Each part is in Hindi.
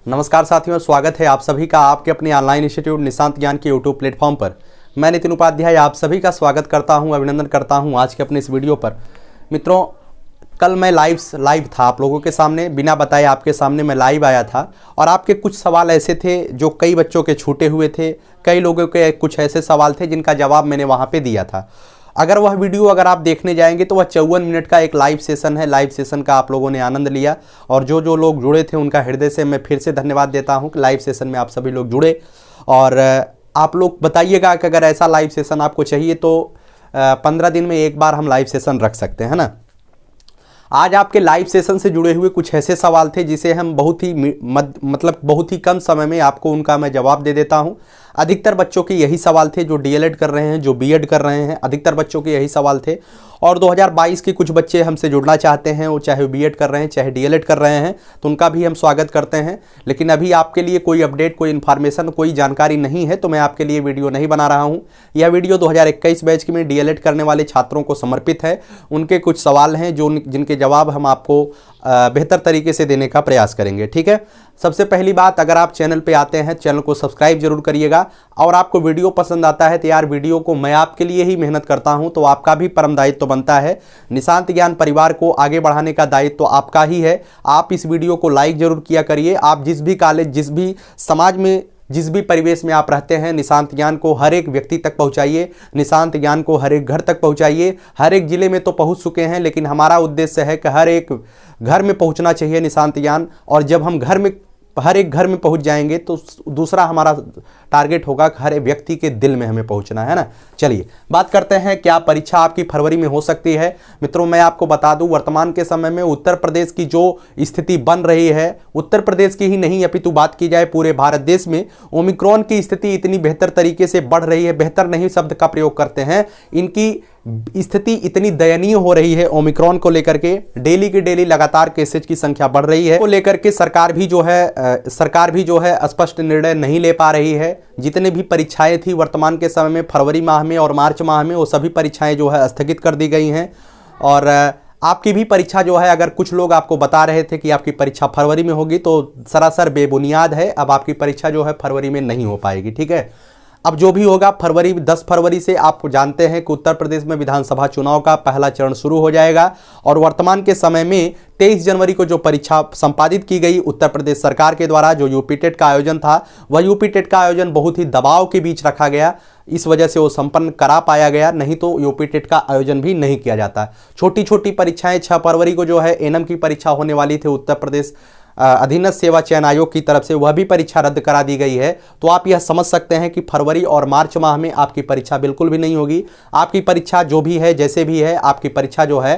नमस्कार साथियों, स्वागत है आप सभी का आपके अपने ऑनलाइन इंस्टीट्यूट निशांत ज्ञान के यूट्यूब प्लेटफॉर्म पर। मैं नितिन उपाध्याय आप सभी का स्वागत करता हूं, अभिनंदन करता हूं आज के अपने इस वीडियो पर। मित्रों, कल मैं लाइव था आप लोगों के सामने, बिना बताए आपके सामने मैं लाइव आया था और आपके कुछ सवाल ऐसे थे जो कई बच्चों के छूटे हुए थे, कई लोगों के कुछ ऐसे सवाल थे जिनका जवाब मैंने वहाँ पर दिया था। अगर वह वीडियो अगर आप देखने जाएंगे तो वह 54 मिनट का एक लाइव सेशन है। लाइव सेशन का आप लोगों ने आनंद लिया और जो लोग जुड़े थे उनका हृदय से मैं फिर से धन्यवाद देता हूं कि लाइव सेशन में आप सभी लोग जुड़े। और आप लोग बताइएगा कि अगर ऐसा लाइव सेशन आपको चाहिए तो 15 दिन में एक बार हम लाइव सेशन रख सकते हैं ना। आज आपके लाइव सेशन से जुड़े हुए कुछ ऐसे सवाल थे जिसे हम बहुत ही कम समय में आपको उनका मैं जवाब दे देता हूं। अधिकतर बच्चों के यही सवाल थे जो डीएलएड कर रहे हैं, जो बीएड कर रहे हैं, अधिकतर बच्चों के यही सवाल थे। और 2022 के कुछ बच्चे हमसे जुड़ना चाहते हैं, वो चाहे बीएड कर रहे हैं चाहे डीएलएड कर रहे हैं, तो उनका भी हम स्वागत करते हैं। लेकिन अभी आपके लिए कोई अपडेट, कोई इन्फॉर्मेशन, कोई जानकारी नहीं है तो मैं आपके लिए वीडियो नहीं बना रहा हूँ। यह वीडियो 2021 बैच में डीएलएड करने वाले छात्रों को समर्पित है। उनके कुछ सवाल हैं जिनके जवाब हम आपको बेहतर तरीके से देने का प्रयास करेंगे, ठीक है। सबसे पहली बात, अगर आप चैनल पे आते हैं चैनल को सब्सक्राइब जरूर करिएगा और आपको वीडियो पसंद आता है तो यार वीडियो को मैं आपके लिए ही मेहनत करता हूं तो आपका भी परम दायित्व बनता है। निशांत ज्ञान परिवार को आगे बढ़ाने का दायित्व आपका ही है। आप इस वीडियो को लाइक जरूर किया करिए। आप जिस भी कॉलेज, जिस भी समाज में, जिस भी परिवेश में आप रहते हैं, निशांत ज्ञान को हर एक व्यक्ति तक पहुंचाइए, निशांत ज्ञान को हर एक घर तक पहुंचाइए। हर एक जिले में तो पहुंच चुके हैं लेकिन हमारा उद्देश्य है कि हर एक घर में पहुंचना चाहिए निशांत ज्ञान। और जब हम हर एक घर में पहुंच जाएंगे तो दूसरा हमारा टारगेट होगा कि हर एक व्यक्ति के दिल में हमें पहुंचना है ना। चलिए बात करते हैं, क्या परीक्षा आपकी फरवरी में हो सकती है। मित्रों, मैं आपको बता दूं, वर्तमान के समय में उत्तर प्रदेश की जो स्थिति बन रही है, उत्तर प्रदेश की ही नहीं अपितु बात की जाए पूरे भारत देश में, ओमिक्रॉन की स्थिति इतनी बेहतर तरीके से बढ़ रही है। बेहतर नहीं शब्द का प्रयोग करते हैं, इनकी स्थिति इतनी दयनीय हो रही है ओमिक्रॉन को लेकर के। डेली की डेली लगातार केसेज की संख्या बढ़ रही है, को लेकर के सरकार भी जो है स्पष्ट निर्णय नहीं ले पा रही है। जितने भी परीक्षाएं थी वर्तमान के समय में फरवरी माह में और मार्च माह में, वो सभी परीक्षाएं जो है स्थगित कर दी गई हैं। और आपकी भी परीक्षा जो है, अगर कुछ लोग आपको बता रहे थे कि आपकी परीक्षा फरवरी में होगी तो सरासर बेबुनियाद है। अब आपकी परीक्षा जो है फरवरी में नहीं हो पाएगी, ठीक है। अब जो भी होगा, 10 फरवरी से आपको जानते हैं कि उत्तर प्रदेश में विधानसभा चुनाव का पहला चरण शुरू हो जाएगा। और वर्तमान के समय में 23 जनवरी को जो परीक्षा संपादित की गई उत्तर प्रदेश सरकार के द्वारा, जो यूपी टेट का आयोजन था, वह यूपी टेट का आयोजन बहुत ही दबाव के बीच रखा गया। इस वजह से वो संपन्न करा पाया गया, नहीं तो यूपी टेट का आयोजन भी नहीं किया जाता। छोटी छोटी परीक्षाएं, 6 फरवरी को जो है एनएम की परीक्षा होने वाली थी उत्तर प्रदेश अधीनस्थ सेवा चयन आयोग की तरफ से, वह भी परीक्षा रद्द करा दी गई है। तो आप यह समझ सकते हैं कि फरवरी और मार्च माह में आपकी परीक्षा बिल्कुल भी नहीं होगी। आपकी परीक्षा जो भी है, जैसे भी है, आपकी परीक्षा जो है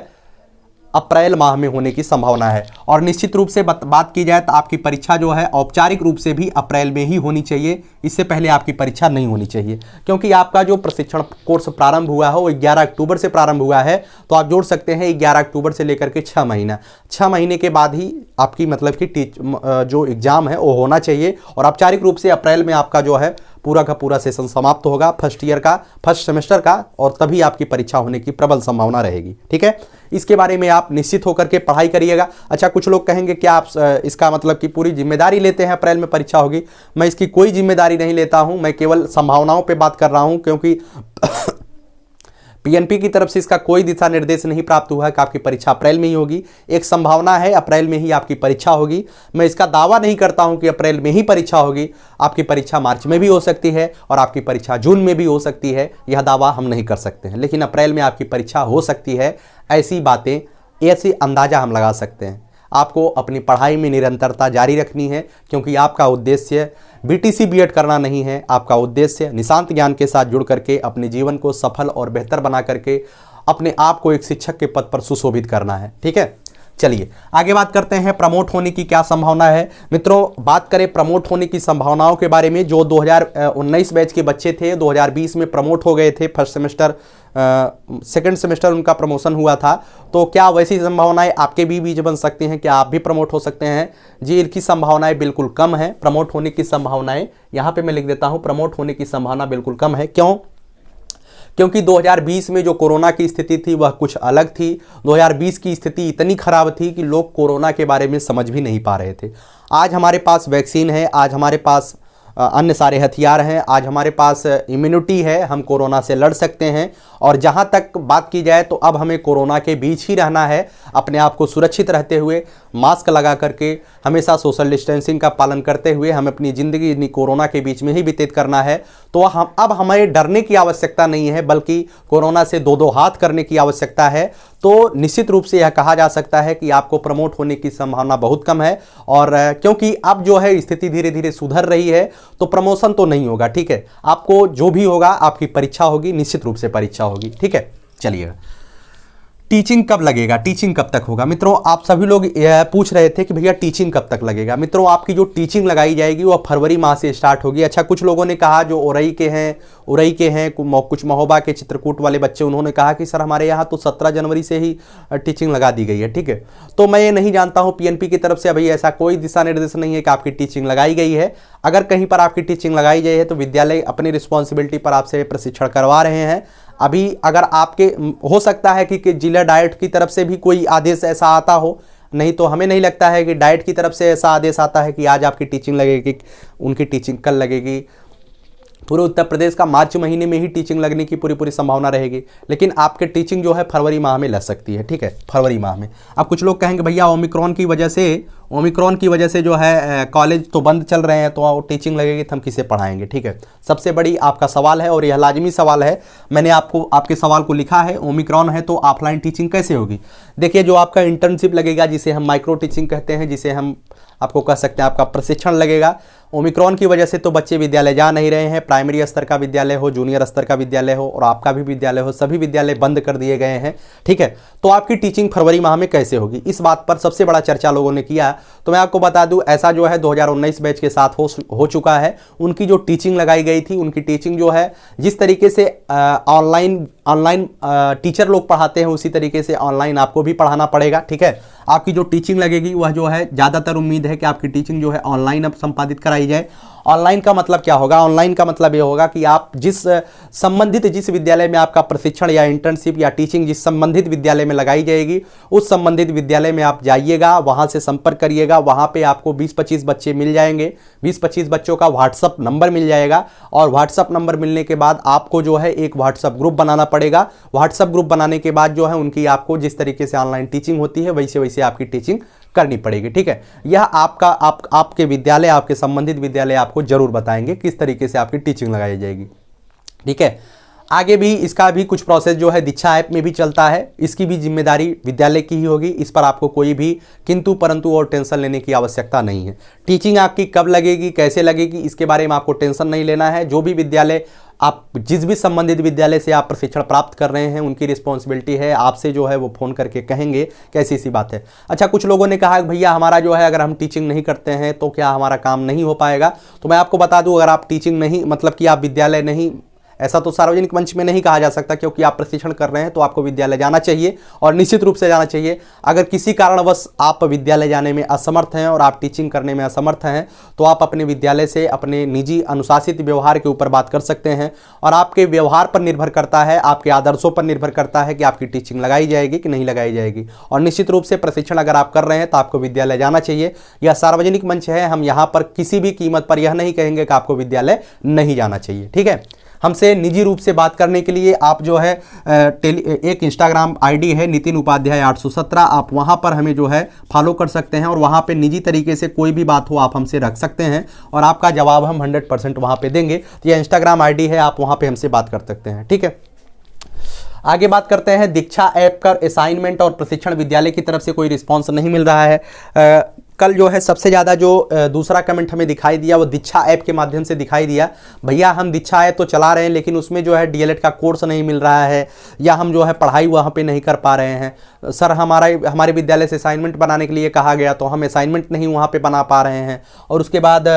अप्रैल माह में होने की संभावना है। और निश्चित रूप से बात की जाए तो आपकी परीक्षा जो है औपचारिक रूप से भी अप्रैल में ही होनी चाहिए। इससे पहले आपकी परीक्षा नहीं होनी चाहिए, क्योंकि आपका जो प्रशिक्षण कोर्स प्रारंभ हुआ है वो 11 अक्टूबर से प्रारंभ हुआ है। तो आप जोड़ सकते हैं 11 अक्टूबर से लेकर के 6 महीने के बाद ही आपकी मतलब कि जो एग्जाम है वो होना चाहिए। और औपचारिक रूप से अप्रैल में आपका जो है पूरा का पूरा सेशन समाप्त होगा, फर्स्ट सेमेस्टर का, और तभी आपकी परीक्षा होने की प्रबल संभावना रहेगी, ठीक है। इसके बारे में आप निश्चित होकर के पढ़ाई करिएगा। अच्छा, कुछ लोग कहेंगे क्या आप इसका मतलब कि पूरी जिम्मेदारी लेते हैं अप्रैल में परीक्षा होगी। मैं इसकी कोई जिम्मेदारी नहीं लेता हूं, मैं केवल संभावनाओं पे बात कर रहा हूं, क्योंकि पीएनपी की तरफ से इसका कोई दिशा निर्देश नहीं प्राप्त हुआ है कि आपकी परीक्षा अप्रैल में ही होगी। एक संभावना है अप्रैल में ही आपकी परीक्षा होगी। मैं इसका दावा नहीं करता हूं कि अप्रैल में ही परीक्षा होगी। आपकी परीक्षा मार्च में भी हो सकती है और आपकी परीक्षा जून में भी हो सकती है, यह दावा हम नहीं कर सकते हैं। लेकिन अप्रैल में आपकी परीक्षा हो सकती है, ऐसी बातें, ऐसी अंदाजा हम लगा सकते हैं। आपको अपनी पढ़ाई में निरंतरता जारी रखनी है, क्योंकि आपका उद्देश्य बीटीसी बीएड करना नहीं है। आपका उद्देश्य निशांत ज्ञान के साथ जुड़ करके अपने जीवन को सफल और बेहतर बना करके अपने आप को एक शिक्षक के पद पर सुशोभित करना है, ठीक है। चलिए आगे बात करते हैं, प्रमोट होने की क्या संभावना है। मित्रों, बात करें प्रमोट होने की संभावनाओं के बारे में, जो 2019 बैच के बच्चे थे 2020 में प्रमोट हो गए थे, फर्स्ट सेमेस्टर सेकंड सेमेस्टर उनका प्रमोशन हुआ था, तो क्या वैसी संभावनाएं आपके भी बीच बन सकती हैं? क्या आप भी प्रमोट हो सकते हैं? जी, इनकी संभावनाएं बिल्कुल कम है। प्रमोट होने की संभावनाएं यहाँ पे मैं लिख देता हूँ, प्रमोट होने की संभावना बिल्कुल कम है। क्यों? क्योंकि 2020 में जो कोरोना की स्थिति थी वह कुछ अलग थी। 2020 की स्थिति इतनी खराब थी कि लोग कोरोना के बारे में समझ भी नहीं पा रहे थे। आज हमारे पास वैक्सीन है, आज हमारे पास अन्य सारे हथियार हैं, आज हमारे पास इम्यूनिटी है, हम कोरोना से लड़ सकते हैं। और जहां तक बात की जाए तो अब हमें कोरोना के बीच ही रहना है, अपने आप को सुरक्षित रहते हुए, मास्क लगा करके, हमेशा सोशल डिस्टेंसिंग का पालन करते हुए हमें अपनी ज़िंदगी इन्हीं कोरोना के बीच में ही व्यतीत करना है। तो हम अब हमें डरने की आवश्यकता नहीं है, बल्कि कोरोना से दो दो हाथ करने की आवश्यकता है। तो निश्चित रूप से यह कहा जा सकता है कि आपको प्रमोट होने की संभावना बहुत कम है। और क्योंकि अब जो है स्थिति धीरे धीरे सुधर रही है तो प्रमोशन तो नहीं होगा, ठीक है। आपको जो भी होगा, आपकी परीक्षा होगी, निश्चित रूप से परीक्षा होगी, ठीक है। चलिए, टीचिंग कब लगेगा, टीचिंग कब तक होगा। मित्रों, आप सभी लोग पूछ रहे थे कि भैया टीचिंग कब तक लगेगा। मित्रों, आपकी जो टीचिंग लगाई जाएगी वह फरवरी माह से स्टार्ट होगी। अच्छा, कुछ लोगों ने कहा जो उरई के हैं, कुछ महोबा के चित्रकूट वाले बच्चे, उन्होंने कहा कि सर हमारे यहाँ तो 17 जनवरी से ही टीचिंग लगा दी गई है, ठीक है। तो मैं ये नहीं जानता हूँ पीएनपी की तरफ से अभी ऐसा कोई दिशा निर्देश नहीं है कि आपकी टीचिंग लगाई गई है। अगर कहीं पर आपकी टीचिंग लगाई गई है तो विद्यालय अपनी रिस्पॉन्सिबिलिटी पर आपसे प्रशिक्षण करवा रहे हैं। अभी अगर आपके हो सकता है कि जिला डाइट की तरफ से भी कोई आदेश ऐसा आता हो, नहीं तो हमें नहीं लगता है कि डाइट की तरफ से ऐसा आदेश आता है कि आज आपकी टीचिंग लगेगी, उनकी टीचिंग कल लगेगी। पूरे उत्तर प्रदेश का मार्च महीने में ही टीचिंग लगने की पूरी संभावना रहेगी, लेकिन आपके टीचिंग जो है फरवरी माह में लग सकती है, ठीक है, फरवरी माह में। अब कुछ लोग कहेंगे भैया ओमिक्रॉन की वजह से जो है कॉलेज तो बंद चल रहे हैं, तो टीचिंग लगेगी तो हम किसे पढ़ाएंगे, ठीक है। सबसे बड़ी आपका सवाल है और यह लाजमी सवाल है। मैंने आपको आपके सवाल को लिखा है, ओमिक्रॉन है तो ऑफलाइन टीचिंग कैसे होगी। देखिए, जो आपका इंटर्नशिप लगेगा, जिसे हम माइक्रो टीचिंग कहते हैं, जिसे हम आपको कह सकते हैं आपका प्रशिक्षण लगेगा, ओमिक्रॉन की वजह से तो बच्चे विद्यालय जा नहीं रहे हैं। प्राइमरी स्तर का विद्यालय हो, जूनियर स्तर का विद्यालय हो और आपका भी विद्यालय हो, सभी विद्यालय बंद कर दिए गए हैं, ठीक है। तो आपकी टीचिंग फरवरी माह में कैसे होगी, इस बात पर सबसे बड़ा चर्चा लोगों ने किया। तो मैं आपको बता दूं, ऐसा जो है 2019 बैच के साथ हो चुका है। उनकी जो टीचिंग लगाई गई थी, उनकी टीचिंग जो है जिस तरीके से ऑनलाइन टीचर लोग पढ़ाते हैं, उसी तरीके से ऑनलाइन आपको भी पढ़ाना पड़ेगा, ठीक है। आपकी जो टीचिंग लगेगी वह जो है ज़्यादातर उम्मीद है कि आपकी टीचिंग जो है ऑनलाइन अब संपादित कराई जाए। ऑनलाइन का मतलब क्या होगा, ऑनलाइन का मतलब ये होगा कि आप जिस विद्यालय में आपका प्रशिक्षण या इंटर्नशिप या टीचिंग जिस संबंधित विद्यालय में लगाई जाएगी, उस संबंधित विद्यालय में आप जाइएगा, वहां से संपर्क करिएगा। वहां पे आपको 20-25 बच्चे मिल जाएंगे, 20-25 बच्चों का व्हाट्सअप नंबर मिल जाएगा। और व्हाट्सअप नंबर मिलने के बाद आपको जो है एक व्हाट्सअप ग्रुप बनाना पड़ेगा। व्हाट्सअप ग्रुप बनाने के बाद जो है उनकी आपको जिस तरीके से ऑनलाइन टीचिंग होती है वैसे वैसे आपकी टीचिंग करनी पड़ेगी, ठीक है। यह आपके विद्यालय, आपके संबंधित विद्यालय आपको जरूर बताएंगे किस तरीके से आपकी टीचिंग लगाई जाएगी, ठीक है। आगे भी इसका भी कुछ प्रोसेस जो है दीक्षा ऐप में भी चलता है, इसकी भी जिम्मेदारी विद्यालय की ही होगी। इस पर आपको कोई भी किंतु परंतु और टेंशन लेने की आवश्यकता नहीं है। टीचिंग आपकी कब लगेगी, कैसे लगेगी, इसके बारे में आपको टेंशन नहीं लेना है। जो भी विद्यालय आप जिस भी संबंधित विद्यालय से आप प्रशिक्षण प्राप्त कर रहे हैं, उनकी रिस्पॉन्सिबिलिटी है, आपसे जो है वो फ़ोन करके कहेंगे, कैसी सी बात है। अच्छा, कुछ लोगों ने कहा भैया हमारा जो है अगर हम टीचिंग नहीं करते हैं तो क्या हमारा काम नहीं हो पाएगा। तो मैं आपको बता दूं, अगर आप टीचिंग नहीं, मतलब कि आप विद्यालय नहीं, ऐसा तो सार्वजनिक मंच में नहीं कहा जा सकता, क्योंकि आप प्रशिक्षण कर रहे हैं तो आपको विद्यालय जाना चाहिए और निश्चित रूप से जाना चाहिए। अगर किसी कारणवश आप विद्यालय जाने में असमर्थ हैं और आप टीचिंग करने में असमर्थ हैं, तो आप अपने विद्यालय से अपने निजी अनुशासित व्यवहार के ऊपर बात कर सकते हैं। और आपके व्यवहार पर निर्भर करता है, आपके आदर्शों पर निर्भर करता है कि आपकी टीचिंग लगाई जाएगी कि नहीं लगाई जाएगी। और निश्चित रूप से प्रशिक्षण अगर आप कर रहे हैं तो आपको विद्यालय जाना चाहिए। यह सार्वजनिक मंच है, हम यहाँ पर किसी भी कीमत पर यह नहीं कहेंगे कि आपको विद्यालय नहीं जाना चाहिए, ठीक है। हमसे निजी रूप से बात करने के लिए आप जो है एक इंस्टाग्राम आईडी है नितिन उपाध्याय 817, आप वहां पर हमें जो है फॉलो कर सकते हैं और वहां पे निजी तरीके से कोई भी बात हो आप हमसे रख सकते हैं और आपका जवाब हम 100% वहां पे देंगे। तो यह इंस्टाग्राम आईडी है, आप वहां पे हमसे बात कर सकते हैं, ठीक है। आगे बात करते हैं दीक्षा ऐप का असाइनमेंट और प्रशिक्षण विद्यालय की तरफ से कोई रिस्पॉन्स नहीं मिल रहा है। कल जो है सबसे ज़्यादा जो दूसरा कमेंट हमें दिखाई दिया वो दीक्षा ऐप के माध्यम से दिखाई दिया, भैया हम दीक्षा ऐप तो चला रहे हैं लेकिन उसमें जो है डीएलएड का कोर्स नहीं मिल रहा है या हम जो है पढ़ाई वहाँ पे नहीं कर पा रहे हैं। सर हमारे विद्यालय से असाइनमेंट बनाने के लिए कहा गया तो हम असाइनमेंट नहीं वहाँ पे बना पा रहे हैं। और उसके बाद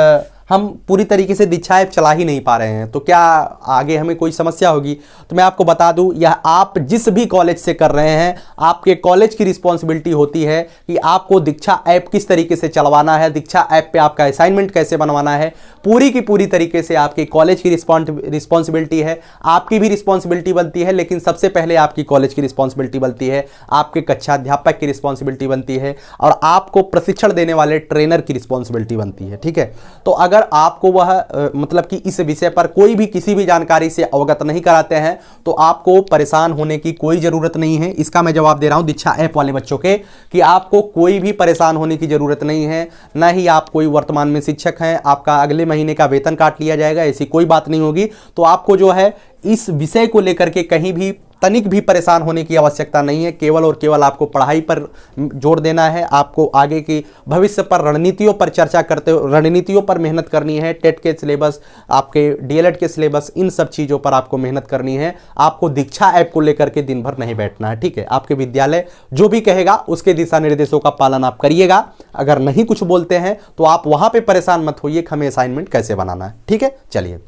हम पूरी तरीके से दीक्षा ऐप चला ही नहीं पा रहे हैं, तो क्या आगे हमें कोई समस्या होगी? तो मैं आपको बता दूं, यह आप जिस भी कॉलेज से कर रहे हैं, आपके कॉलेज की रिस्पॉन्सिबिलिटी होती है कि आपको दीक्षा ऐप किस तरीके से चलवाना है, दीक्षा ऐप पे आपका असाइनमेंट कैसे बनवाना है, पूरी की पूरी तरीके से आपके कॉलेज की रिस्पॉन्सिबिलिटी है। आपकी भी रिस्पॉन्सिबिलिटी बनती है, लेकिन सबसे पहले आपकी कॉलेज की रिस्पॉन्सिबिलिटी बनती है, आपके कक्षा अध्यापक की रिस्पॉन्सिबिलिटी बनती है, और आपको प्रशिक्षण देने वाले ट्रेनर की रिस्पॉन्सिबिलिटी बनती है। ठीक है, तो अगर आपको वह मतलब कि इस विषय पर कोई भी किसी भी जानकारी से अवगत नहीं कराते हैं, तो आपको परेशान होने की कोई जरूरत नहीं है। इसका मैं जवाब दे रहा हूं दीक्षा ऐप वाले बच्चों के, कि आपको कोई भी परेशान होने की जरूरत नहीं है। ना ही आप कोई वर्तमान में शिक्षक हैं, आपका अगले महीने का वेतन काट लिया जाएगा, ऐसी कोई बात नहीं होगी। तो आपको जो है इस विषय को लेकर के कहीं भी तनिक भी परेशान होने की आवश्यकता नहीं है। केवल और केवल आपको पढ़ाई पर जोर देना है, आपको आगे की भविष्य पर रणनीतियों पर चर्चा करते हो, रणनीतियों पर मेहनत करनी है। टेट के सिलेबस, आपके डीएलएड के सिलेबस, इन सब चीज़ों पर आपको मेहनत करनी है। आपको दीक्षा ऐप को लेकर के दिन भर नहीं बैठना है। ठीक है, आपके विद्यालय जो भी कहेगा उसके दिशा निर्देशों का पालन आप करिएगा। अगर नहीं कुछ बोलते हैं तो आप वहाँ पर परेशान मत होइए कि हमें असाइनमेंट कैसे बनाना है। ठीक है, चलिए।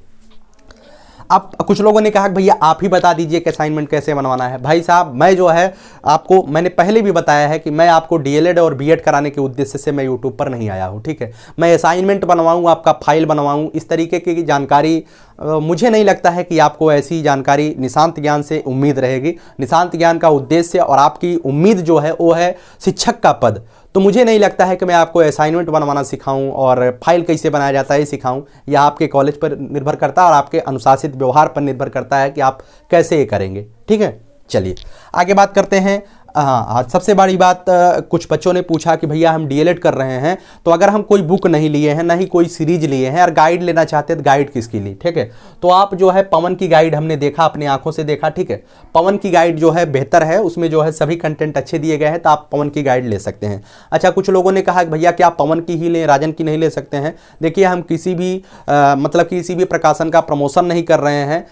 अब कुछ लोगों ने कहा कि भैया आप ही बता दीजिए कि असाइनमेंट कैसे बनवाना है। भाई साहब, मैं जो है आपको मैंने पहले भी बताया है कि मैं आपको डीएलएड और बीएड कराने के उद्देश्य से मैं यूट्यूब पर नहीं आया हूं। ठीक है, मैं असाइनमेंट बनवाऊं, आपका फाइल बनवाऊं, इस तरीके की जानकारी मुझे नहीं लगता है कि आपको ऐसी जानकारी निशांत ज्ञान से उम्मीद रहेगी। निशांत ज्ञान का उद्देश्य और आपकी उम्मीद जो है वो है शिक्षक का पद। तो मुझे नहीं लगता है कि मैं आपको असाइनमेंट बनवाना सिखाऊं और फाइल कैसे बनाया जाता है सिखाऊं। यह आपके कॉलेज पर निर्भर करता है और आपके अनुशासित व्यवहार पर निर्भर करता है कि आप कैसे ये करेंगे। ठीक है, चलिए आगे बात करते हैं। हाँ, सबसे बड़ी बात, कुछ बच्चों ने पूछा कि भैया हम डीएलएड कर रहे हैं, तो अगर हम कोई बुक नहीं लिए हैं, ना ही कोई सीरीज लिए हैं और गाइड लेना चाहते हैं, तो गाइड किसकी ली? ठीक है, तो आप जो है पवन की गाइड हमने देखा, अपनी आंखों से देखा। ठीक है, पवन की गाइड जो है बेहतर है, उसमें जो है सभी कंटेंट अच्छे दिए गए हैं, तो आप पवन की गाइड ले सकते हैं। अच्छा, कुछ लोगों ने कहा कि भैया क्या आप पवन की ही लें, राजन की नहीं ले सकते हैं? देखिए, हम किसी भी मतलब किसी भी प्रकाशन का प्रमोशन नहीं कर रहे हैं।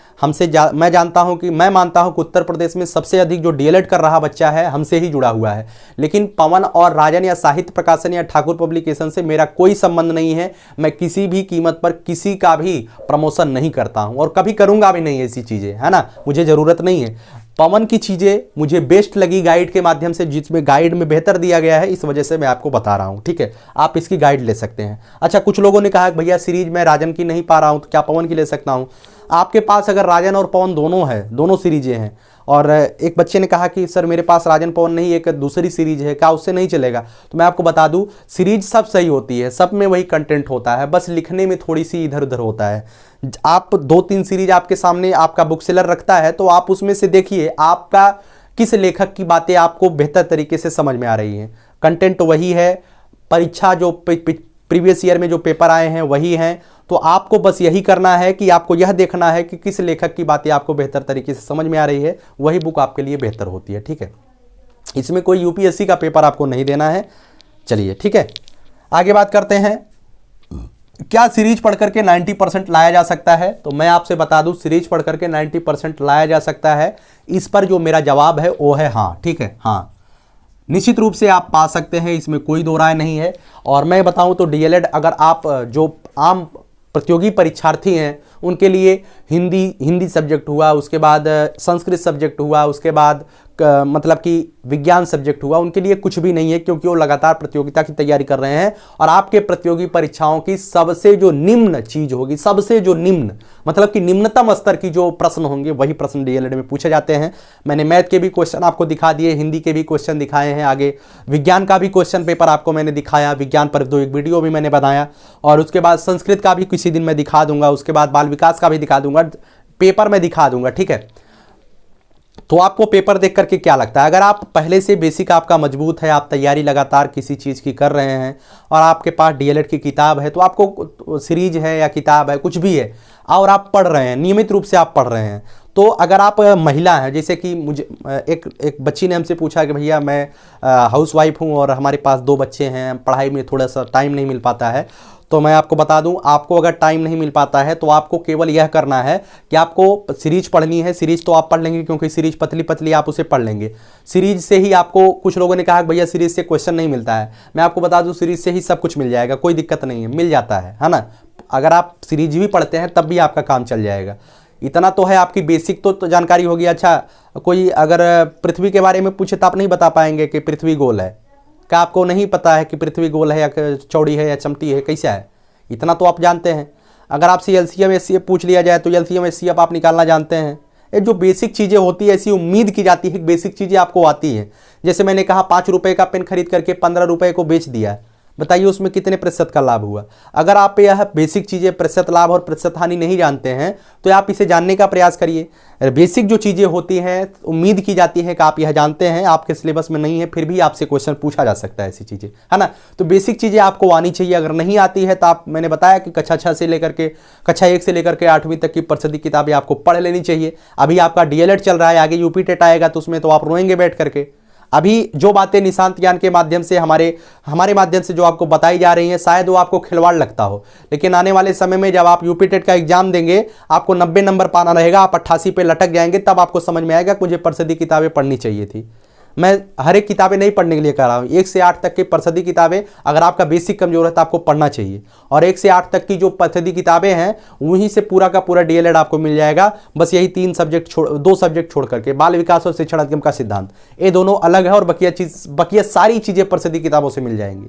मैं जानता हूँ कि मैं मानता हूँ कि उत्तर प्रदेश में सबसे अधिक जो डीएलएड कर रहा बच्चा है हमसे ही जुड़ा हुआ है। लेकिन पवन और राजन या साहित्य प्रकाशन या ठाकुर पब्लिकेशन से मेरा कोई संबंध नहीं है। मैं किसी भी कीमत पर किसी का भी प्रमोशन नहीं करता हूं और कभी करूंगा भी नहीं। ऐसी चीजें है ना, मुझे जरूरत नहीं है। पवन की चीजें मुझे बेस्ट लगी गाइड के माध्यम से, जिसमें गाइड में बेहतर दिया गया है, इस वजह से मैं आपको बता रहा हूं। ठीक है, आप इसकी गाइड ले सकते हैं। अच्छा, कुछ लोगों ने कहा कि भैया सीरीज में राजन की नहीं पा रहा हूं, तो क्या पवन की ले सकता हूं? आपके पास अगर राजन और पवन दोनों है, दोनों सीरीजें हैं, और एक बच्चे ने कहा कि सर मेरे पास राजन पवन नहीं, एक दूसरी सीरीज है, क्या उससे नहीं चलेगा? तो मैं आपको बता दूं, सीरीज सब सही होती है, सब में वही कंटेंट होता है, बस लिखने में थोड़ी सी इधर उधर होता है। आप 2-3 सीरीज आपके सामने आपका बुक सेलर रखता है, तो आप उसमें से देखिए आपका किस लेखक की बातें आपको बेहतर तरीके से समझ में आ रही हैं। कंटेंट वही है, परीक्षा जो प्रीवियस ईयर में जो पेपर आए हैं वही हैं। तो आपको बस यही करना है कि आपको यह देखना है कि किस लेखक की बातें आपको बेहतर तरीके से समझ में आ रही है, वही बुक आपके लिए बेहतर होती है। ठीक है, इसमें कोई यूपीएससी का पेपर आपको नहीं देना है। चलिए, ठीक है, आगे बात करते हैं। क्या सीरीज पढ़ करके 90% लाया जा सकता है? तो मैं आपसे बता दूं, सीरीज पढ़ करके 90% लाया जा सकता है। इस पर जो मेरा जवाब है वो है हाँ। ठीक है, हाँ, निश्चित रूप से आप पा सकते हैं, इसमें कोई दो राय नहीं है। और मैं बताऊं तो डीएलएड अगर आप जो आम प्रतियोगी परीक्षार्थी हैं उनके लिए हिंदी सब्जेक्ट हुआ, उसके बाद संस्कृत सब्जेक्ट हुआ, उसके बाद मतलब कि विज्ञान सब्जेक्ट हुआ, उनके लिए कुछ भी नहीं है, क्योंकि वो लगातार प्रतियोगिता की तैयारी कर रहे हैं। और आपके प्रतियोगी परीक्षाओं की सबसे जो निम्न चीज होगी, सबसे जो निम्न मतलब कि निम्नतम स्तर की जो प्रश्न होंगे, वही प्रश्न डीएलएड में पूछे जाते हैं। मैंने मैथ के भी क्वेश्चन आपको दिखा दिए, हिंदी के भी क्वेश्चन दिखाए हैं, आगे विज्ञान का भी क्वेश्चन पेपर आपको मैंने दिखाया, विज्ञान पर 2 एक वीडियो भी मैंने बनाया, और उसके बाद संस्कृत का भी किसी दिन मैं दिखा दूंगा, उसके बाद बाल विकास का भी दिखा दूंगा, पेपर में दिखा दूंगा। ठीक है, तो आपको पेपर देख करके क्या लगता है? अगर आप पहले से बेसिक आपका मजबूत है, आप तैयारी लगातार किसी चीज़ की कर रहे हैं और आपके पास डीएलएड की किताब है, तो आपको सीरीज है या किताब है, कुछ भी है, और आप पढ़ रहे हैं, नियमित रूप से आप पढ़ रहे हैं, तो अगर आप महिला हैं, जैसे कि मुझे एक बच्ची ने हमसे पूछा कि भैया मैं हाउस वाइफ हूँ और हमारे पास 2 बच्चे हैं, पढ़ाई में थोड़ा सा टाइम नहीं मिल पाता है, तो मैं आपको बता दूं, आपको अगर टाइम नहीं मिल पाता है तो आपको केवल यह करना है कि आपको सीरीज पढ़नी है। सीरीज तो आप पढ़ लेंगे, क्योंकि सीरीज पतली पतली आप उसे पढ़ लेंगे। सीरीज से ही आपको, कुछ लोगों ने कहा कि भैया सीरीज से क्वेश्चन नहीं मिलता है, मैं आपको बता दूं सीरीज से ही सब कुछ मिल जाएगा, कोई दिक्कत नहीं है, मिल जाता है ना। अगर आप सीरीज भी पढ़ते हैं तब भी आपका काम चल जाएगा। इतना तो है, आपकी बेसिक तो जानकारी होगी। अच्छा, कोई अगर पृथ्वी के बारे में पूछे तो आप नहीं बता पाएंगे कि पृथ्वी गोल है, क्या आपको नहीं पता है कि पृथ्वी गोल है या चौड़ी है या चमटी है, कैसा है, इतना तो आप जानते हैं। अगर आपसे एलसीएम एचसीएफ पूछ लिया जाए तो एलसीएम एचसीएफ आप निकालना जानते हैं। ये जो बेसिक चीज़ें होती है, ऐसी उम्मीद की जाती है कि बेसिक चीज़ें आपको आती हैं। जैसे मैंने कहा 5 रुपये का पेन खरीद करके 15 रुपये को बेच दिया, बताइए उसमें कितने प्रतिशत का लाभ हुआ। अगर आप यह बेसिक चीज़ें प्रतिशत लाभ और प्रतिशत हानि नहीं जानते हैं तो आप इसे जानने का प्रयास करिए। बेसिक जो चीज़ें होती हैं उम्मीद की जाती है कि आप यह जानते हैं, आपके सिलेबस में नहीं है, फिर भी आपसे क्वेश्चन पूछा जा सकता है ऐसी चीज़ें, है ना। तो बेसिक चीज़ें आपको आनी चाहिए। अगर नहीं आती है तो आप, मैंने बताया कि कक्षा 6 से लेकर के कक्षा 1 से लेकर के 8वीं तक की परिषदी किताबें आपको पढ़ लेनी चाहिए। अभी आपका डीएलएड चल रहा है, आगे यूपी टेट आएगा तो उसमें तो आप रोएंगे बैठ करके। अभी जो बातें निशांत ज्ञान के माध्यम से हमारे माध्यम से जो आपको बताई जा रही हैं, शायद वो आपको खिलवाड़ लगता हो, लेकिन आने वाले समय में जब आप यूपी टेट का एग्जाम देंगे, आपको 90 नंबर पाना रहेगा, आप 88 पे लटक जाएंगे, तब आपको समझ में आएगा कि मुझे परिषदी किताबें पढ़नी चाहिए थी। मैं हर एक किताबें नहीं पढ़ने के लिए कह रहा हूँ, 1 से 8 तक की परिषदी किताबें अगर आपका बेसिक कमजोर है तो आपको पढ़ना चाहिए, और 1 से 8 तक की जो परिषदी किताबें हैं वहीं से पूरा का पूरा डीएलएड आपको मिल जाएगा। बस यही 2 सब्जेक्ट छोड़ करके, बाल विकास और शिक्षण अधिगम का सिद्धांत, ये दोनों अलग है, और बकिया सारी चीज़ें परिषदी किताबों से मिल जाएंगी।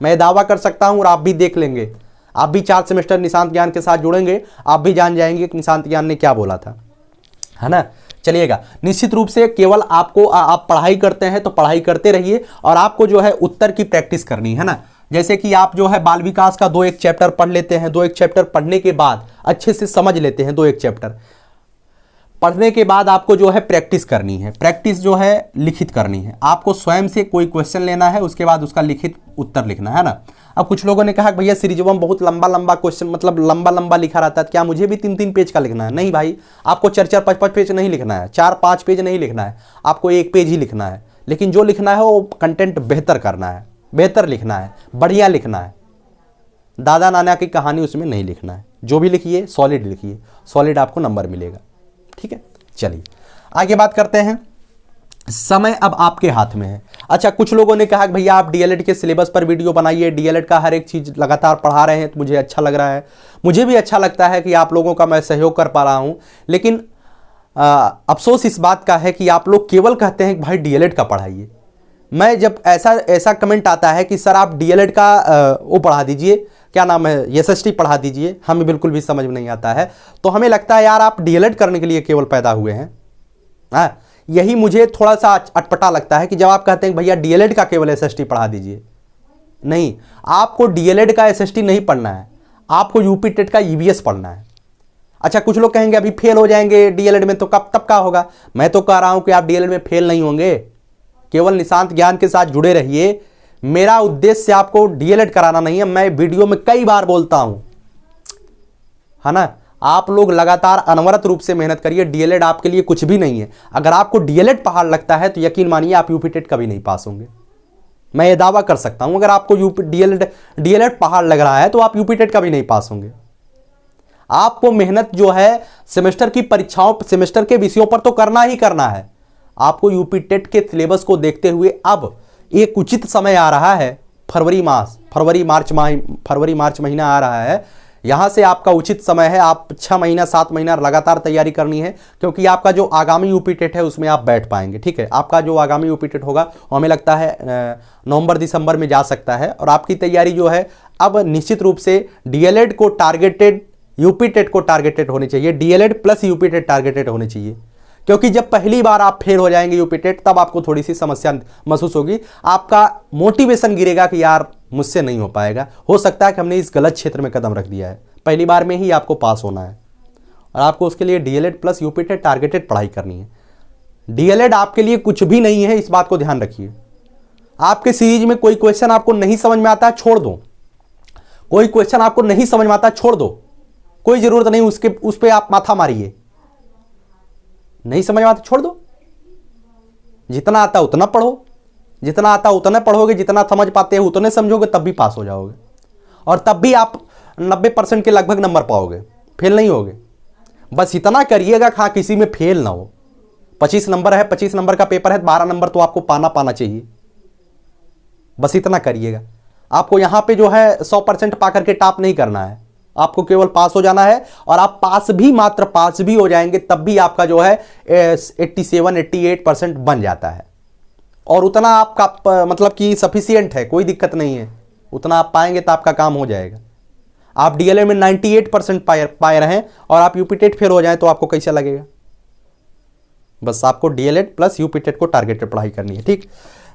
मैं दावा कर सकता हूँ, और आप भी देख लेंगे, आप भी 4 सेमेस्टर निशांत ज्ञान के साथ जुड़ेंगे, आप भी जान जाएंगे कि निशांत ज्ञान ने क्या बोला था, है ना। चलिएगा, निश्चित रूप से केवल आपको आप पढ़ाई करते हैं तो पढ़ाई करते रहिए, और आपको जो है उत्तर की प्रैक्टिस करनी है ना। जैसे कि आप जो है बाल विकास का 2-1 चैप्टर पढ़ लेते हैं, 2-1 चैप्टर पढ़ने के बाद अच्छे से समझ लेते हैं, 2-1 चैप्टर पढ़ने के बाद आपको जो है प्रैक्टिस करनी है। प्रैक्टिस जो है लिखित करनी है, आपको स्वयं से कोई क्वेश्चन लेना है, उसके बाद उसका लिखित उत्तर लिखना है ना। अब कुछ लोगों ने कहा कि भैया सीरीजों में बहुत लंबा लंबा क्वेश्चन, मतलब लंबा लंबा लिखा रहता है, क्या मुझे भी 3-3 पेज का लिखना है? नहीं भाई, आपको 4-4 5-5 पेज नहीं लिखना है, 4-5 पेज नहीं लिखना है, आपको 1 पेज ही लिखना है। लेकिन जो लिखना है वो कंटेंट बेहतर करना है, बेहतर लिखना है, बढ़िया लिखना है। दादा नाना की कहानी उसमें नहीं लिखना है। जो भी लिखिए सॉलिड लिखिए, सॉलिड आपको नंबर मिलेगा, ठीक है। चलिए आगे बात करते हैं। समय अब आपके हाथ में है। अच्छा, कुछ लोगों ने कहा कि भैया आप डीएलएड के सिलेबस पर वीडियो बनाइए, डीएलएड का हर एक चीज़ लगातार पढ़ा रहे हैं तो मुझे अच्छा लग रहा है। मुझे भी अच्छा लगता है कि आप लोगों का मैं सहयोग कर पा रहा हूं, लेकिन अफसोस इस बात का है कि आप लोग केवल कहते हैं कि भाई डीएलएड का पढ़ाइए। मैं जब ऐसा कमेंट आता है कि सर आप डीएलएड का वो पढ़ा दीजिए, क्या नाम है, एसएसटी पढ़ा दीजिए, हमें बिल्कुल भी समझ में नहीं आता है, तो हमें लगता है यार आप डीएलएड करने के लिए केवल पैदा हुए हैं। हाँ, यही मुझे थोड़ा सा अटपटा लगता है कि जब आप कहते हैं भैया डीएलएड का केवल एसएसटी पढ़ा दीजिए। नहीं, आपको डीएलएड का एसएसटी नहीं पढ़ना है, आपको यूपी टेट का ईवीएस पढ़ना है। अच्छा, कुछ लोग कहेंगे अभी फेल हो जाएंगे डीएलएड में, तो तब का होगा। मैं तो कह रहा हूं कि आप डीएलएड में फेल नहीं होंगे, केवल निशांत ज्ञान के साथ जुड़े रहिए। मेरा उद्देश्य आपको डीएलएड कराना नहीं है, मैं वीडियो में कई बार बोलता हूं, है ना। आप लोग लगातार अनवरत रूप से मेहनत करिए, डीएलएड आपके लिए कुछ भी नहीं है। अगर आपको डीएलएड पहाड़ लगता है तो यकीन मानिए आप यूपी टेट कभी नहीं पास होंगे। मैं ये दावा कर सकता हूं, अगर आपको डीएलएड पहाड़ लग रहा है तो आप यूपी टेट कभी नहीं पास होंगे। आपको मेहनत जो है सेमेस्टर की परीक्षाओं, सेमेस्टर के विषयों पर तो करना ही करना है। आपको यूपी टेट के सिलेबस को देखते हुए अब एक उचित समय आ रहा है, फरवरी मार्च महीना आ रहा है, यहां से आपका उचित समय है। आप 6 महीना 7 महीना लगातार तैयारी करनी है, क्योंकि आपका जो आगामी यूपी टेट है उसमें आप बैठ पाएंगे, ठीक है। आपका जो आगामी यूपी टेट होगा वो हमें लगता है नवंबर दिसंबर में जा सकता है, और आपकी तैयारी जो है अब निश्चित रूप से डीएलएड को टारगेटेड, यूपी टेट को टारगेटेड होनी चाहिए, DElEd plus UP TET targeted होनी चाहिए। क्योंकि जब पहली बार आप फेल हो जाएंगे यूपी टेट, तब आपको थोड़ी सी समस्या महसूस होगी, आपका मोटिवेशन गिरेगा कि यार मुझसे नहीं हो पाएगा। हो सकता है कि हमने इस गलत क्षेत्र में कदम रख दिया है, पहली बार में ही आपको पास होना है, और आपको उसके लिए DElEd plus UP TET targeted पढ़ाई करनी है। डीएलएड आपके लिए कुछ भी नहीं है, इस बात को ध्यान रखिए। आपके सीरीज में कोई क्वेश्चन आपको नहीं समझ में आता है, छोड़ दो। कोई क्वेश्चन आपको नहीं समझ में आता, छोड़ दो, कोई जरूरत नहीं उस पर आप माथा मारिए। नहीं समझ में आता, छोड़ दो। जितना आता उतना पढ़ो, जितना आता उतना पढ़ोगे, जितना समझ पाते हो उतने समझोगे, तब भी पास हो जाओगे, और तब भी आप 90% के लगभग नंबर पाओगे, फेल नहीं होगे। बस इतना करिएगा हाँ किसी में फेल ना हो। 25 नंबर है, 25 नंबर का पेपर है, 12 नंबर तो आपको पाना चाहिए, बस इतना करिएगा। आपको यहाँ पे जो है 100% पा करके टॉप नहीं करना है, आपको केवल पास हो जाना है। और आप पास भी, मात्र पास भी हो जाएंगे तब भी आपका जो है 87-88% बन जाता है। और उतना आपका मतलब कि सफिशियंट है, कोई दिक्कत नहीं है, उतना आप पाएंगे तो आपका काम हो जाएगा। आप डीएलएड में 98% पाए रहें और आप यूपीटेट फेल हो जाएं तो आपको कैसा लगेगा? बस आपको डीएलएड प्लस यूपीटेट को टारगेटेड पढ़ाई करनी है, ठीक।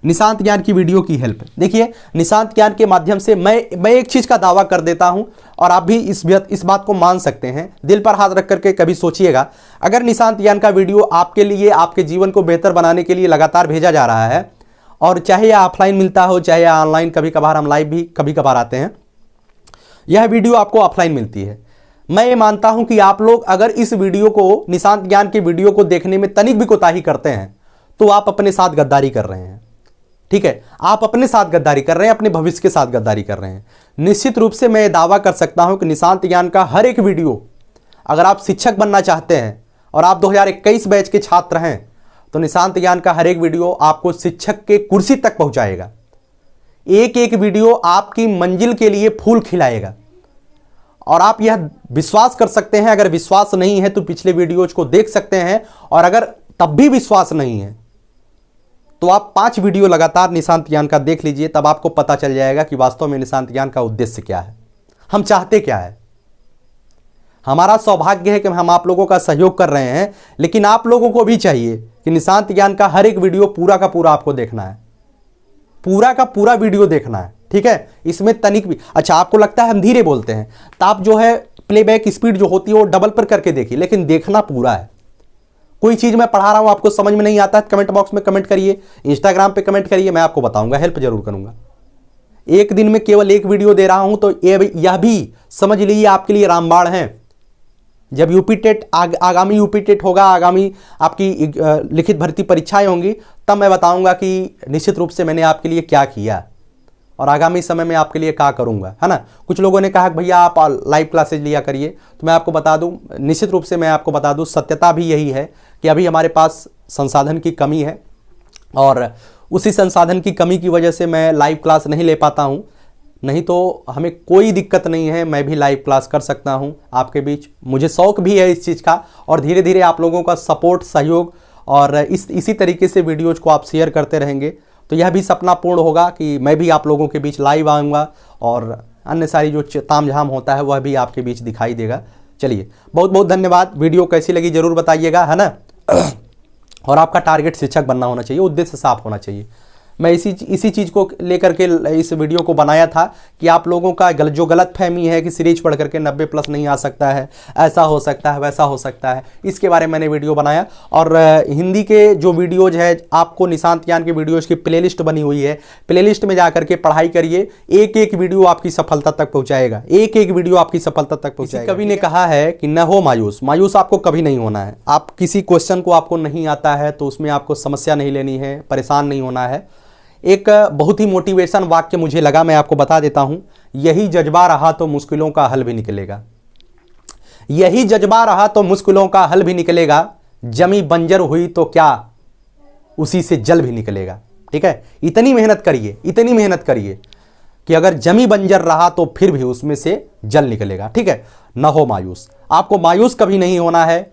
निशांत ज्ञान की वीडियो की हेल्प, देखिए निशांत ज्ञान के माध्यम से मैं एक चीज का दावा कर देता हूं और आप भी इस बात को मान सकते हैं। दिल पर हाथ रख करके कभी सोचिएगा, अगर निशांत ज्ञान का वीडियो आपके लिए, आपके जीवन को बेहतर बनाने के लिए लगातार भेजा जा रहा है, और चाहे यह ऑफलाइन मिलता हो चाहे ऑनलाइन, कभी कभार हम लाइव भी कभी कभार आते हैं, यह वीडियो आपको ऑफलाइन मिलती है, मैं ये मानता हूं कि आप लोग अगर इस वीडियो को, निशांत ज्ञान के वीडियो को देखने में तनिक भी कोताही करते हैं तो आप अपने साथ गद्दारी कर रहे हैं, ठीक है। आप अपने साथ गद्दारी कर रहे हैं, अपने भविष्य के साथ गद्दारी कर रहे हैं। निश्चित रूप से मैं दावा कर सकता हूं कि निशांत ज्ञान का हर एक वीडियो, अगर आप शिक्षक बनना चाहते हैं और आप 2021 बैच के छात्र हैं तो निशांत ज्ञान का हर एक वीडियो आपको शिक्षक के कुर्सी तक पहुंचाएगा। एक एक वीडियो आपकी मंजिल के लिए फूल खिलाएगा। और आप यह विश्वास कर सकते हैं, अगर विश्वास नहीं है तो पिछले वीडियोज को देख सकते हैं, और अगर तब भी विश्वास नहीं है तो आप 5 वीडियो लगातार निशांत ज्ञान का देख लीजिए, तब आपको पता चल जाएगा कि वास्तव में निशांत ज्ञान का उद्देश्य क्या है, हम चाहते क्या है। हमारा सौभाग्य है कि हम आप लोगों का सहयोग कर रहे हैं, लेकिन आप लोगों को भी चाहिए कि निशांत ज्ञान का हर एक वीडियो पूरा का पूरा आपको देखना है, पूरा का पूरा वीडियो देखना है, ठीक है। इसमें तनिक भी, अच्छा आपको लगता है हम धीरे बोलते हैं तो आप जो है प्लेबैक स्पीड जो होती है वो डबल पर करके देखिए, लेकिन देखना पूरा है। कोई चीज मैं पढ़ा रहा हूं आपको समझ में नहीं आता है, कमेंट बॉक्स में कमेंट करिए, इंस्टाग्राम पे कमेंट करिए, मैं आपको बताऊंगा, हेल्प जरूर करूंगा। एक दिन में केवल एक वीडियो दे रहा हूं तो यह भी समझ लीजिए आपके लिए रामबाण है। जब यूपीटेट आगामी यूपीटेट होगा, आगामी आपकी लिखित भर्ती परीक्षाएं होंगी, तब मैं बताऊंगा कि निश्चित रूप से मैंने आपके लिए क्या किया और आगामी समय में आपके लिए क्या करूंगा, है ना। कुछ लोगों ने कहा कि भैया आप लाइव क्लासेज लिया करिए, तो मैं आपको बता दूं, निश्चित रूप से मैं आपको बता दूं, सत्यता भी यही है कि अभी हमारे पास संसाधन की कमी है और उसी संसाधन की कमी की वजह से मैं लाइव क्लास नहीं ले पाता हूं। नहीं तो हमें कोई दिक्कत नहीं है, मैं भी लाइव क्लास कर सकता हूं आपके बीच, मुझे शौक भी है इस चीज़ का। और धीरे धीरे आप लोगों का सपोर्ट, सहयोग और इसी तरीके से वीडियोज़ को आप शेयर करते रहेंगे तो यह भी सपना पूर्ण होगा कि मैं भी आप लोगों के बीच लाइव आऊँगा और अन्य सारी जो तामझाम होता है वह भी आपके बीच दिखाई देगा। चलिए, बहुत बहुत धन्यवाद। वीडियो कैसी लगी जरूर बताइएगा, है ना। और आपका टारगेट शिक्षक बनना होना चाहिए, उद्देश्य साफ होना चाहिए। मैं इसी चीज़ को लेकर के इस वीडियो को बनाया था कि आप लोगों का जो गलत फहमी है कि सीरीज पढ़ करके 90+ नहीं आ सकता है, ऐसा हो सकता है, वैसा हो सकता है, इसके बारे में मैंने वीडियो बनाया। और हिंदी के जो वीडियोज है, आपको निशांत ज्ञान के वीडियोज की प्लेलिस्ट बनी हुई है, प्लेलिस्ट में जा करके पढ़ाई करिए, एक एक वीडियो आपकी सफलता तक पहुँचाएगा, एक एक वीडियो आपकी सफलता तक पहुँचाएगा। कवि ने कहा है कि न हो मायूस, मायूस आपको कभी नहीं होना है। आप किसी क्वेश्चन को आपको नहीं आता है तो उसमें आपको समस्या नहीं लेनी है, परेशान नहीं होना है। एक बहुत ही मोटिवेशन वाक्य मुझे लगा, मैं आपको बता देता हूं, यही जज्बा रहा तो मुश्किलों का हल भी निकलेगा। यही जज्बा रहा तो मुश्किलों का हल भी निकलेगा, जमी बंजर हुई तो क्या उसी से जल भी निकलेगा। ठीक है, इतनी मेहनत करिए, इतनी मेहनत करिए कि अगर जमी बंजर रहा तो फिर भी उसमें से जल निकलेगा। ठीक है, न हो मायूस, आपको मायूस कभी नहीं होना है,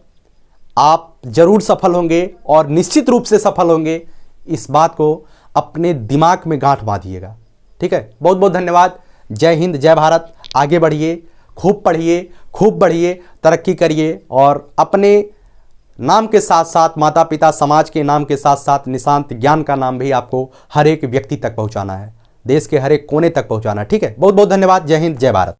आप जरूर सफल होंगे और निश्चित रूप से सफल होंगे। इस बात को अपने दिमाग में गांठ बांधिएगा। ठीक है, बहुत बहुत धन्यवाद। जय हिंद, जय भारत। आगे बढ़िए, खूब पढ़िए, खूब बढ़िए, तरक्की करिए और अपने नाम के साथ साथ माता पिता समाज के नाम के साथ साथ निशांत ज्ञान का नाम भी आपको हर एक व्यक्ति तक पहुंचाना है, देश के हर एक कोने तक पहुंचाना है। ठीक है, बहुत बहुत धन्यवाद। जय हिंद, जय भारत।